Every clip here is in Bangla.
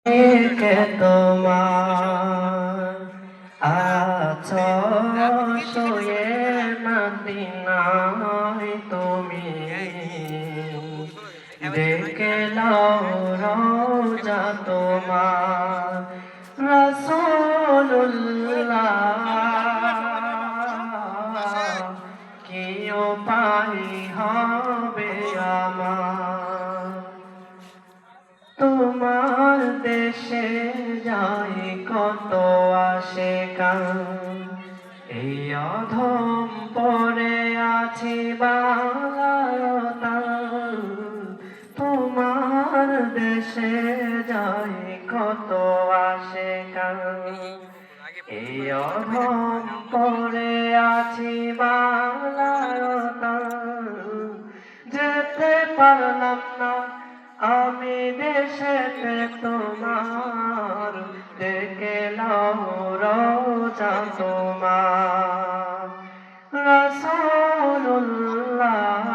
কে তোমার আছো শুয়ে মদিনায় তুমি ডেকে নাও রওজা তোমার রাসূলুল্লাহ কি উপায় হবে আমার তোমার দেশে যাই কত আশিকান এই অধম পড়ে আছি বালাতান তোমার দেশে যাই কত আশিকান এই অধম পড়ে আছি বালাতান যেতে পারলাম না আমি দেশেতে তোমার ডেকে নাও রওজা তোমার রাসূলুল্লাহ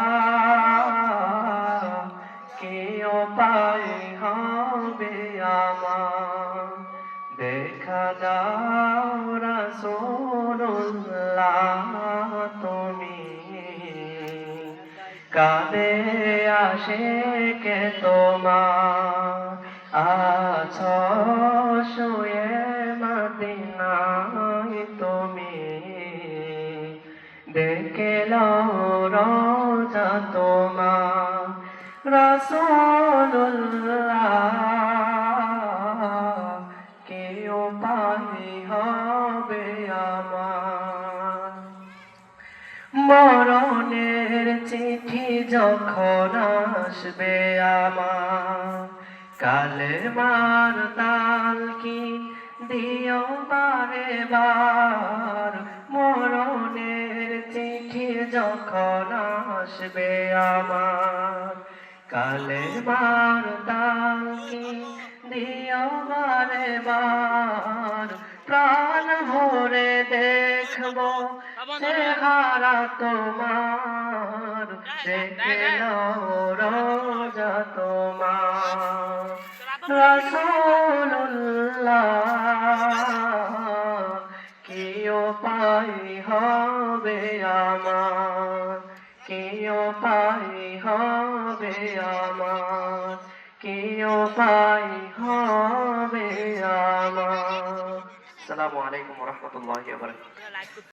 কি উপায় হবে আমার দেখা দাও রাসূলুল্লাহ তুমি কাঁদে আশিকে তোমার আছো শুয়ে মদিনায় তুমি ডেকে নাও রওজা তোমার রাসূলুল্লাহ কি উপায় হবে আমার মরণের চিঠি যখন আসবে আমার কালের মার তাল কি দিও বারে বার মরণের চিঠি যখন আসবে আমার কালের মার তাল কি দিও বারে বার প্রাণ ভরে দেখবো চেহারা তোমার দেখে নাও রওজা তোমার রাসূলুল্লাহ কি উপায় হবে আমার কি উপায় হবে আমার কি উপায় হবে আমার আসসালামু আলাইকুম ওয়া রাহমাতুল্লাহি ওয়া বারাকাতুহু।